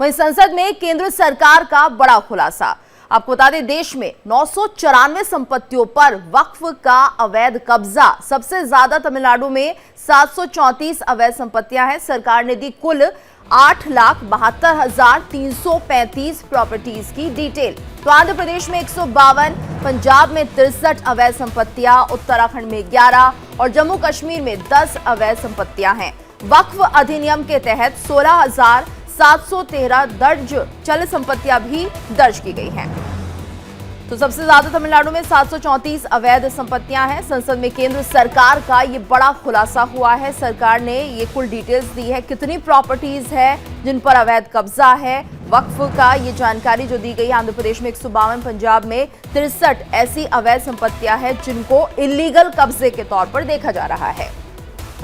वहीं संसद में केंद्र सरकार का बड़ा खुलासा। आपको बता दें, देश में 994 संपत्तियों पर वक्फ का अवैध कब्जा। सबसे ज्यादा तमिलनाडु में 734 अवैध संपत्तियां हैं। सरकार ने दी कुल 8,72,335 प्रॉपर्टीज की डिटेल। तो आंध्र प्रदेश में 152, पंजाब में 63 अवैध संपत्तियां, उत्तराखंड में 11 और जम्मू कश्मीर में 10 अवैध संपत्तियां हैं। वक्फ अधिनियम के तहत 16,713 दर्ज चल संपत्तियां भी दर्ज की गई हैं। तो सबसे ज्यादा तमिलनाडु में 734 अवैध संपत्तियां हैं। संसद में केंद्र सरकार का ये बड़ा खुलासा हुआ है। सरकार ने ये कुल डिटेल्स दी है, कितनी प्रॉपर्टीज है जिन पर अवैध कब्जा है। वक्फ का ये जानकारी जो दी गई, आंध्र प्रदेश में 152, पंजाब में 63 ऐसी अवैध संपत्तियां हैं जिनको इलीगल कब्जे के तौर पर देखा जा रहा है।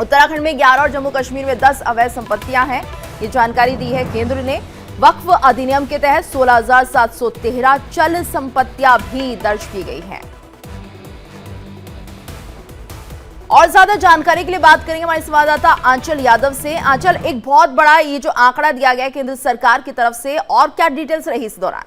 उत्तराखंड में 11 और जम्मू कश्मीर में 10 अवैध संपत्तियां हैं। ये जानकारी दी है केंद्र ने। वक्फ अधिनियम के तहत 16,713 चल संपत्तियां भी दर्ज की गई हैं। और ज्यादा जानकारी के लिए बात करेंगे हमारे संवाददाता आंचल यादव से। आंचल, एक बहुत बड़ा ये जो आंकड़ा दिया गया है केंद्र सरकार की तरफ से, और क्या डिटेल्स रही इस दौरान?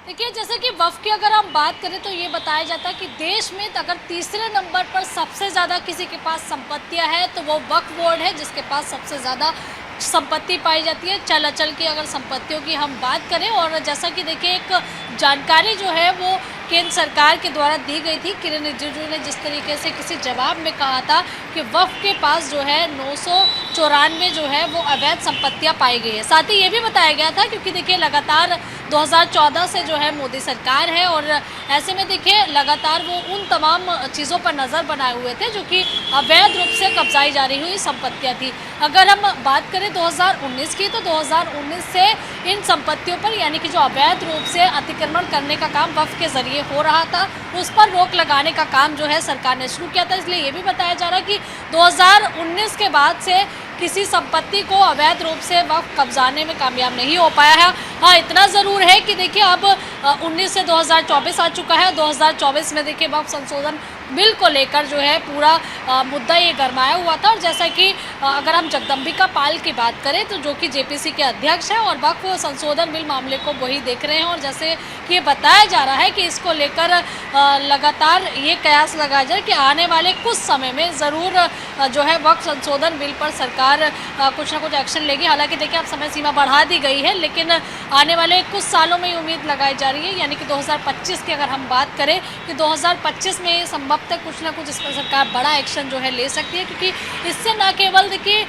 देखिए, जैसे कि वक्फ की अगर हम बात करें तो ये बताया जाता है कि देश में अगर तीसरे नंबर पर सबसे ज़्यादा किसी के पास संपत्तियां हैं तो वो वक्फ बोर्ड है, जिसके पास सबसे ज़्यादा संपत्ति पाई जाती है। चल अचल की अगर संपत्तियों की हम बात करें, और जैसा कि देखिए एक जानकारी जो है वो केंद्र सरकार के द्वारा दी गई थी। किरण रिजिजू ने जिस तरीके से किसी जवाब में कहा था कि वक्फ के पास जो है 994 जो है वो अवैध संपत्तियां पाई गई है। साथ ही ये भी बताया गया था, क्योंकि देखिए लगातार 2014 से जो है मोदी सरकार है, और ऐसे में देखिए लगातार वो उन तमाम चीज़ों पर नज़र बनाए हुए थे जो कि अवैध रूप से कब्जाई जा रही हुई संपत्तियां थी। अगर हम बात करें 2019 की, तो 2019 से इन संपत्तियों पर, यानी कि जो अवैध रूप से अतिक्रमण करने का काम वक्फ के जरिए हो रहा था, उस पर रोक लगाने का काम जो है सरकार ने शुरू किया था। इसलिए ये भी बताया जा रहा है कि 2019 के बाद से किसी संपत्ति को अवैध रूप से वक्फ कब्जाने में कामयाब नहीं हो पाया है। हाँ, इतना ज़रूर है कि देखिए अब 19 से 2024 आ चुका है। 2024 में देखिए वक्फ संशोधन बिल को लेकर जो है पूरा मुद्दा ये गरमाया हुआ था। और जैसा कि अगर हम जगदम्बिका पाल की बात करें, तो जो कि जेपीसी के अध्यक्ष हैं और वक्फ संशोधन बिल मामले को वही देख रहे हैं, और जैसे कि ये बताया जा रहा है कि इसको लेकर लगातार ये कयास लगाया जाए कि आने वाले कुछ समय में ज़रूर जो है वक्फ संशोधन बिल पर सरकार कुछ ना कुछ एक्शन लेगी। हालांकि देखिए अब समय सीमा बढ़ा दी गई है, लेकिन आने वाले कुछ सालों में ये उम्मीद लगाई जा रही है, यानी कि 2025 की अगर हम बात करें कि 2025 में संभवतः कुछ ना कुछ इस पर सरकार बड़ा एक्शन जो है ले सकती है। क्योंकि इससे न केवल देखिए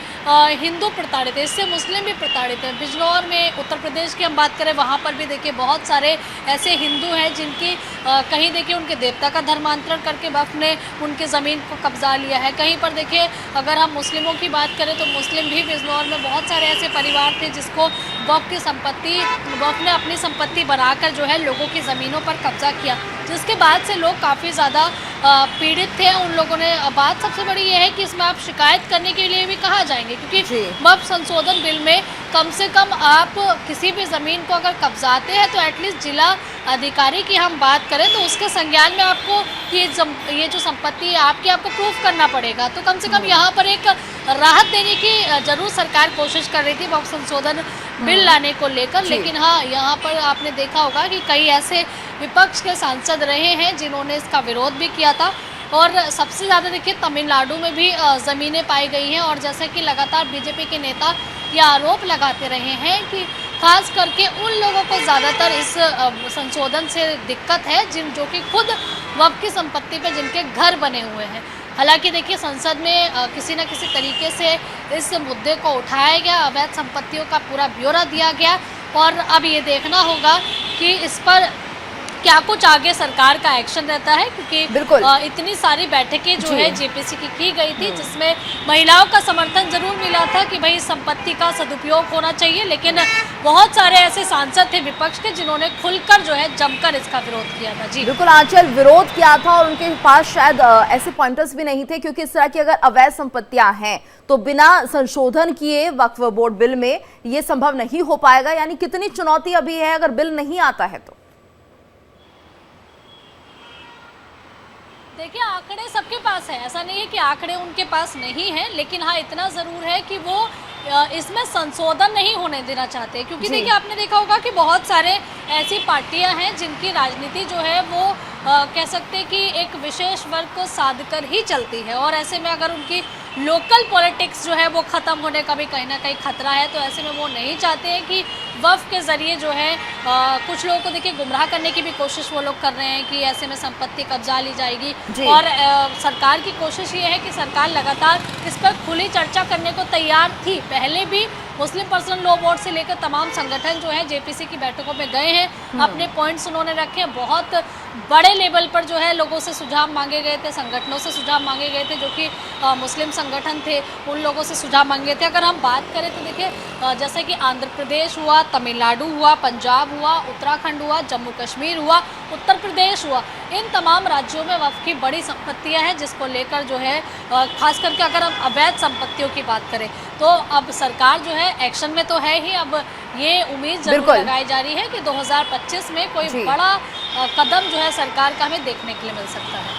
हिंदू प्रताड़ित है, इससे मुस्लिम भी प्रताड़ित है। बिजनौर में उत्तर प्रदेश की हम बात करें, वहाँ पर भी देखिए बहुत सारे ऐसे हिंदू हैं जिनकी कहीं देखिए उनके देवता का धर्मांतरण करके वक्फ ने उनकी ज़मीन को कब्जा लिया है। कहीं पर देखिए अगर हम मुस्लिमों की बात करें तो मुस्लिम भी बिजनौर में बहुत सारे ऐसे परिवार थे जिसको वक्फ की संपत्ति, वक्फ ने अपनी संपत्ति बनाकर जो है लोगों की ज़मीनों पर कब्जा किया, जिसके बाद से लोग काफ़ी ज़्यादा पीड़ित थे। उन लोगों ने, बात सबसे बड़ी ये है कि इसमें आप शिकायत करने के लिए भी कहा जाएंगे, क्योंकि वक्फ संशोधन बिल में कम से कम आप किसी भी ज़मीन को अगर कब्जाते हैं तो एटलीस्ट जिला अधिकारी की हम बात करें तो उसके संज्ञान में आपको ये जो संपत्ति है आपको प्रूफ करना पड़ेगा। तो कम से कम यहाँ पर एक राहत देने की जरूर सरकार कोशिश कर रही थी वक्फ संशोधन बिल लाने को लेकर। लेकिन हाँ, यहाँ पर आपने देखा होगा कि कई ऐसे विपक्ष के सांसद रहे हैं जिन्होंने इसका विरोध भी किया था। और सबसे ज़्यादा देखिए तमिलनाडु में भी ज़मीनें पाई गई हैं, और जैसे कि लगातार बीजेपी के नेता ये आरोप लगाते रहे हैं कि खास करके उन लोगों को ज़्यादातर इस संशोधन से दिक्कत है जो कि खुद वक्फ की संपत्ति पे जिनके घर बने हुए हैं। हालांकि देखिए संसद में किसी न किसी तरीके से इस मुद्दे को उठाया गया, अवैध संपत्तियों का पूरा ब्यौरा दिया गया, और अब ये देखना होगा कि इस पर क्या कुछ आगे सरकार का एक्शन रहता है। क्योंकि इतनी सारी बैठकें जो है जेपीसी की गई थी, जिसमें महिलाओं का समर्थन जरूर मिला था कि भाई संपत्ति का सदुपयोग होना चाहिए, लेकिन बहुत सारे ऐसे सांसद थे विपक्ष के जिन्होंने खुलकर जो है जमकर इसका विरोध किया था। जी बिल्कुल आंचल, विरोध किया था और उनके पास शायद ऐसे पॉइंटर्स भी नहीं थे, क्योंकि इस तरह की अगर अवैध संपत्तियां हैं तो बिना संशोधन किए वक्फ बोर्ड बिल में ये संभव नहीं हो पाएगा। यानी कितनी चुनौती अभी है अगर बिल नहीं आता है तो। देखिए, आंकड़े सबके पास है, ऐसा नहीं है कि आंकड़े उनके पास नहीं है, लेकिन हाँ इतना ज़रूर है कि वो इसमें संशोधन नहीं होने देना चाहते, क्योंकि देखिए आपने देखा होगा कि बहुत सारे ऐसी पार्टियां हैं जिनकी राजनीति जो है वो कह सकते हैं कि एक विशेष वर्ग को साध कर ही चलती है, और ऐसे में अगर उनकी लोकल पॉलिटिक्स जो है वो ख़त्म होने का भी कहीं ना कहीं खतरा है, तो ऐसे में वो नहीं चाहते हैं कि वफ़ के ज़रिए जो है कुछ लोगों को देखिए गुमराह करने की भी कोशिश वो लोग कर रहे हैं कि ऐसे में संपत्ति कब्जा ली जाएगी। और सरकार की कोशिश ये है कि सरकार लगातार इस पर खुली चर्चा करने को तैयार थी। पहले भी मुस्लिम पर्सनल लॉ बोर्ड से लेकर तमाम संगठन जो है जेपीसी की बैठकों में गए हैं, अपने पॉइंट्स उन्होंने रखे हैं, बहुत बड़े लेवल पर जो है लोगों से सुझाव मांगे गए थे, संगठनों से सुझाव मांगे गए थे, जो कि मुस्लिम संगठन थे, उन लोगों से सुझाव मांगे थे। अगर हम बात करें तो देखिए जैसे कि आंध्र प्रदेश हुआ, तमिलनाडु हुआ, पंजाब हुआ, उत्तराखंड हुआ, जम्मू कश्मीर हुआ, उत्तर प्रदेश हुआ, इन तमाम राज्यों में वफ़ की बड़ी संपत्तियां हैं, जिसको लेकर जो है खास करके अगर हम अवैध संपत्तियों की बात करें तो अब सरकार जो है एक्शन में तो है ही। अब ये उम्मीद जरूर लगाई जा रही है कि 2025 में कोई बड़ा कदम जो है सरकार का हमें देखने के लिए मिल सकता है।